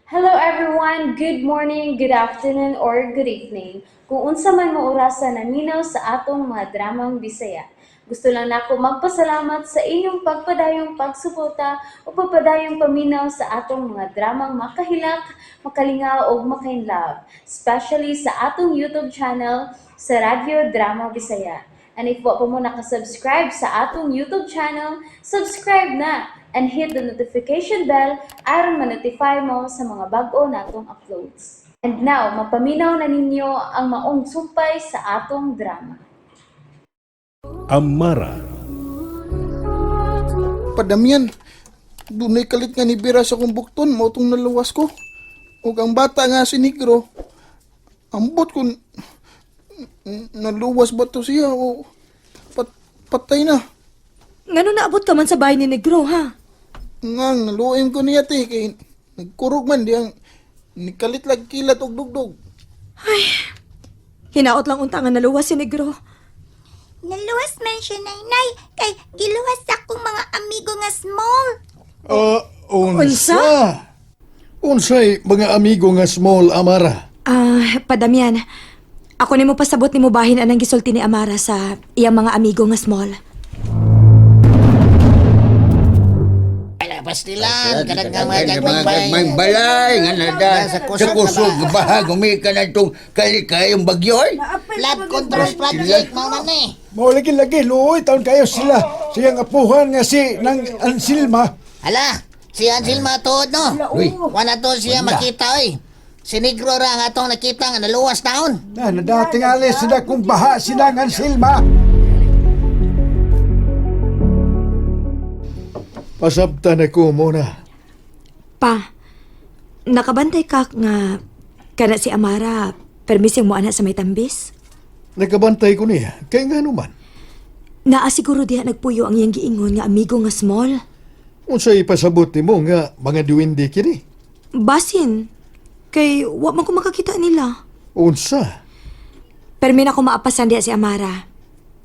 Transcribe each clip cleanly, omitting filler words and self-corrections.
Hello everyone, good morning, good afternoon, or good evening. Kung unsa man mo orasan naminaw sa atong mga dramang Bisaya. Gusto lang nako magpasalamat sa inyong pagpadayong pagsuporta o pagpadayong paminaw sa atong mga dramang makahilak, makalingaw o makainlove, especially sa atong YouTube channel sa Radyo Drama Bisaya. And if wa pa mo nakasubscribe sa atong YouTube channel, subscribe na and hit the notification bell aron ma-notify mo sa mga bag-o natong uploads. And now, mapaminaw na ninyo ang maong sumpay sa atong drama. Amara, Padamyan, dunay kalit nga ni Bira sa kong bukton, mautong naluwas ko. O ang bata nga si Negro, ambot kung naluwas ba to siya o patay na. Ngano naabot ka man sa bahay ni Negro, ha? Ngang, naluim ko niya te, kay nagkurog man diyang nikalit lag kilat og dugdog. Hinaot lang unta nga naluwas si Negro. Naluwas man siya, Naynay. Kay giluwas akong mga amigo nga small. Unsa? unsay mga amigo nga small Amara? Padamyan. Ako nimo pasabot nimo bahin anang gisulti ni Amara sa iyang mga amigo nga small. Pastilan, kadang nga mga May balay nga nada sa kusog bahag umika na itong kalikayong bagyoy. Flood control project mo na ni. Mao lagi-lagi, luoy, taon kayo sila. Siyang apuhan nga si nang Ansilma. Hala, si Anselma tuod no. Uy. Wala to siya makita oy. Si Negro ra nga atong nakita nga naluwas taon. Na nadating alis sila kung baha si nang Ansilma. Pasabtan ako muna. Pa, nakabantay ka nga kana si Amara permising mo ana sa may tambis? Nakabantay ko niya, kay nga naman. Naasiguro diha nagpuyo ang iyang giingon nga amigo nga small. Unsay pasabot nimo nga mga duwende kini? Basin, kay wa man ko makakita nila. Unsa? Permi na ko maapasan diha si Amara.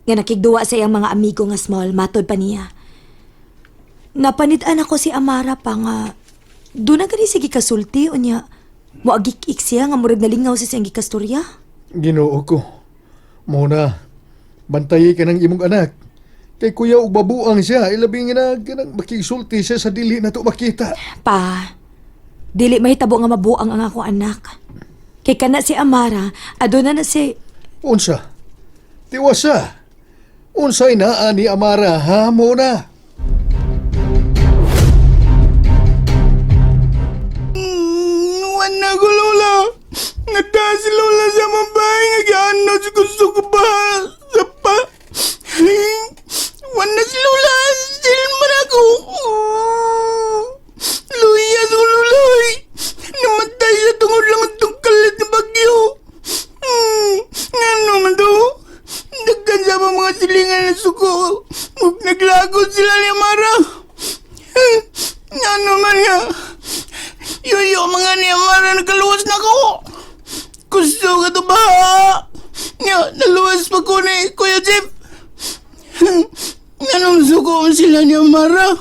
Nga nakigduwa sa iyang mga amigo nga small, matod pa niya. Napanitan ako si Amara pa nga doon na gani sige kasulti o niya mo agik-ik siya nga murag nalingaw sa siyang gikastorya. Ginoo ko. Muna, bantayi ka ng imong anak. Kay kuya ug babuang siya, ilabing na kanang makisulti siya sa dili na to makita. Pa, dili mahitabo nga mabuang ang akong anak. Kay kana si Amara, aduna na si... Unsa? Tiwasa. Unsay naa ni Amara, ha, muna? Wala ko lola. Nada si lola sa mabay nga gaano si gusto ko ba sa pa. Wala si lola. Silman ako. Luyas ko luloy. Namatay sa tungod lang itong kalit na bagyo. Ano man to? Nagkan sa mga silingan na suko. Huwag naglagod sila ni Amara. Ano man nga. Yoyo mga ni Amara nakaluwas na ko. Gusto ka to ba? Nga, naluwas pa ko ni Kuya Jeff. Anong suko sila ni Amara?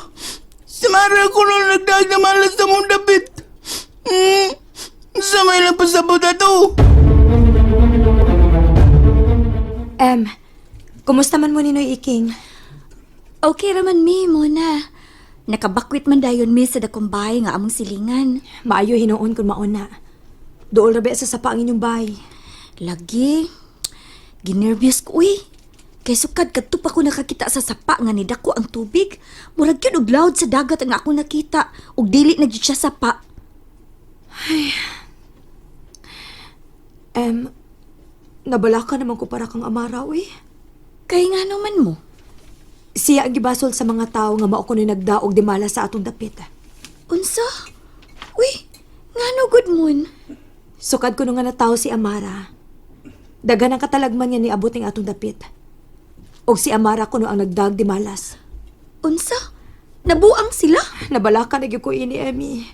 Si Amara ko nung nagdag na malas sa mong dapit. Sa may napasabot na to. Kumusta man mo ni Noy Iking? Okay raman mi muna. Nakabakwit man dayon mi sa dakong bahay nga among silingan. Maayo hinuon kung mauna. Dool rabi sa sapa ang inyong bahay. Lagi. Ginervyos ko uy. Kay sukad kadto pa ko nakakita sa sapa nga ni dako ang tubig. Murag yun og loud sa dagat ang ako nakita. Ug dili na gyud siya sapa. Nabala ka naman ko para kang Amara, uy. Kay nga naman mo. Siya ang gibasol sa mga tao nga mao kuno nagdaog di mala sa atong dapit. Unsa? Uy, ngano good moon? Sukad ko nga natawo si Amara. Dagan ang katalagman niya ni abot ng atong dapit. Og si Amara kuno ang nagdag di malas. Unsa? Nabuang sila? Nabala ka na gyud ko ini, Emmy.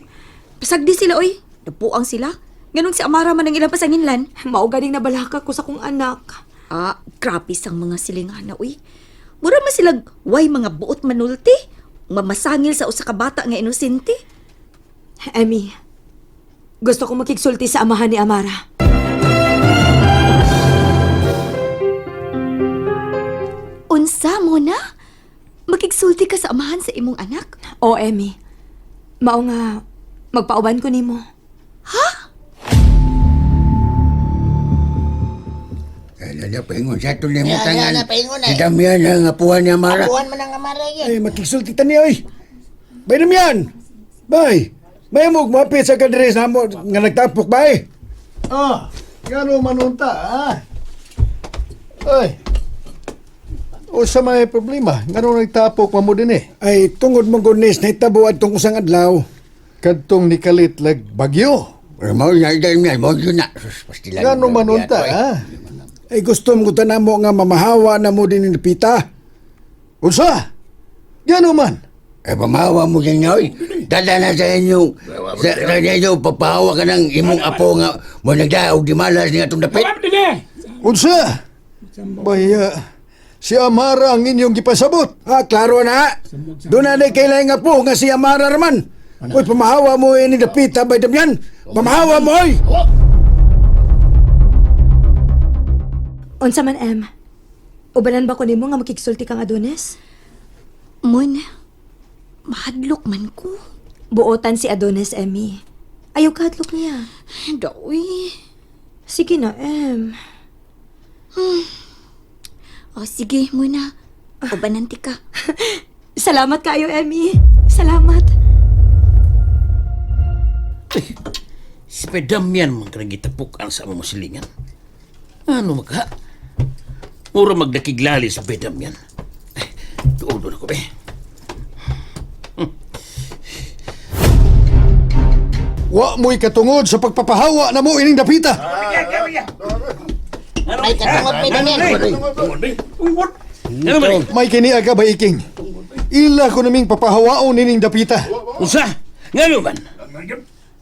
Pasagdi sila oy. Nabuang sila? Ganun si Amara man ang ilang pasanginlan. Mao ganing nabalaka ko sa kong anak. Grabe sang mga silingana uy. Mura man silag way mga buot manulti. Mamasangil sa usa ka bata nga inosente. Emmy, Gusto kong makigsulti sa amahan ni Amara. Unsa mo na? Makigsulti ka sa amahan sa imong anak? O, Emmy. Mao nga, magpauban ko nimo. Ano paingon sa ito ni mo Yan, tangan. yan, paingon Si eh. Damian ang apuhan ni Amara. Apuhan man ang amara yun. Ay, makigsultitan niya, oy. Bay naman yan. Bay, may mo mapit sa kadres na mo nga nagtapok, bay. Ah, gano manunta, Ay. O sa may problema, gano nagtapok mo din Ay, tungod mo gunis na itabo at tong usang adlaw. Kadtong nikalit lag bagyo. Pero mau na Damian, mau yun na. Sus, pastilan. Gano manunta, Ay, gusto mo ko mo nga mamahawa na mo din ni Pita. Unsa? Gano man? Eh, pamahawa mo din niya, oy. Dada na sa inyo, sa inyo, papahawa ka ng imong apo nga, mo nagdaog di malas nga itong dapit. Unsa? Baya, si Amara ang inyong gipasabot. Klaro na. Doon na di kailangan nga po nga si Amara raman. Uy, pamahawa mo ni Pita, bay Damian. Pamahawa mo, oy. Unsa man, Em? Ubanan ba ko nimo nga makigsulti kang Adonis? Mon, mahadlok man ko. Buotan si Adonis, Emmy. Ayaw kahadlok niya. Dawi. Sige na, Em. O sige, muna. Ubananti ka. Salamat kayo, Emmy. Salamat. Si Damian man kanang gitapukan sa among silingan. Ano maka? Mura magdakiglali sa Damian. Doon ako ba? Wa mo'y katungod sa pagpapahawa na mo ining dapita. May katungod may Damian. Ano ba? May kiniaga ba iking? Ila ko naming papahawaon ining dapita. Usa? Ngano man?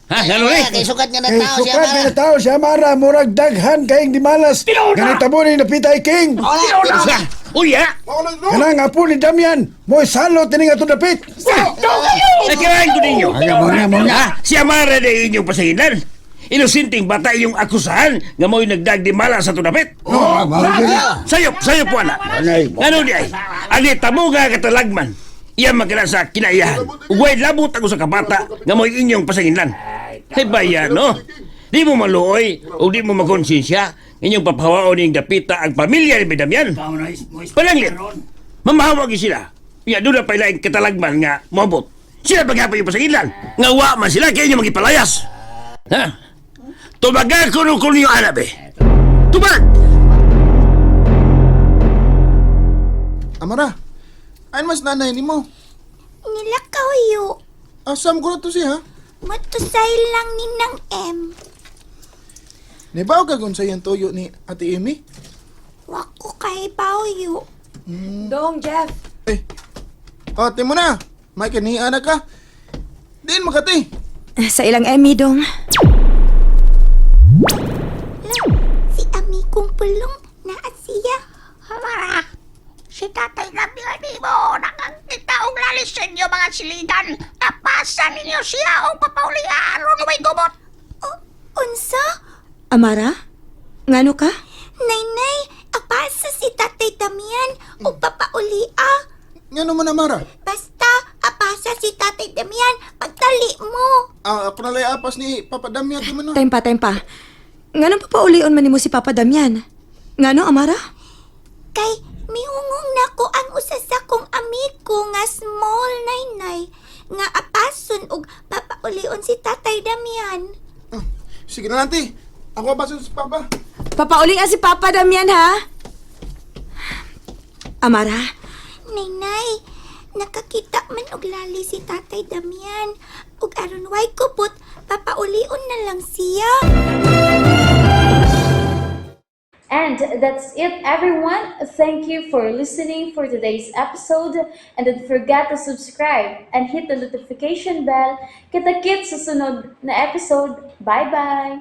Ha? Ngano eh? Kay sukat nga na Ay, tao si sukat amara. na tao si Amara. Murag daghan kayong di malas. Ganita mo ni Pita King. Usa? Uya? Kanang apo ni Damian. Mo'y salot ni nga ito dapit. Nakirain ko ninyo. Muna. Ha? Si Amara na inyong pasahinan. Inusinting bata yung akusahan nga mo'y nagdagdimala sa tunapit. Mau yun na. Sayop po anak. Ngano di ay? Alita mo nga katalagman. Iyan magkala sa kinaiyahan. Ugway labot ako sa kabata nga mo'y inyong pasahinan. Ay bayan, no? Di mo maluoy o di mo makonsensya inyong papahawaon ng dapita ang pamilya ni Damian. Pananglit, mamahawag sila. Iya, doon na pala yung katalagman nga mabot. Sila paghapon yung pasahinan. Nga wa man sila kaya inyo magipalayas. Ha? Tumaga ko nung yung anak eh. Tubag! Amara, ayon mas nanay ni mo. Nilakaw yu. Asam ko na to siya, ha? Matusay lang ni Nang M. Nibaw ka kung sa iyang toyo ni Ate Amy? Wako kay yu. Dong, Jeff. Eh, ate mo na. May kaniya na ka. Diin mo kati. Sa ilang Emmy, Dong. Si amigong pulong na siya. Si Tatay Damian mo nakakita og lalis sa inyo mga siligan. Apasan ninyo siya o papaulian ron may gubot. Unsa? Amara? Ngano ka? Naynay, apasa si Tatay Damian o papaulia. Nga naman, Amara. Basta, apasa si Tatay Damian pagtali mo. Ako na lay apas ni Papa Damian. Di mo na. Time pa. Ngano pa paulion man nimo si Papa Damian? Ngano, Amara? Kay mihungong nako ang usa sa kong amigo nga small naynay nga apason og papaulion si Tatay Damian. Sige na, Auntie. Ako apasun si Papa. Papaulian si Papa Damian, ha? Amara? Naynay, nakakita man og lali si Tatay Damian ug aron way kupot papaulion na lang siya. And that's it, everyone. Thank you for listening for today's episode. And don't forget to subscribe and hit the notification bell. Kita-kit sa sunod na episode. Bye-bye!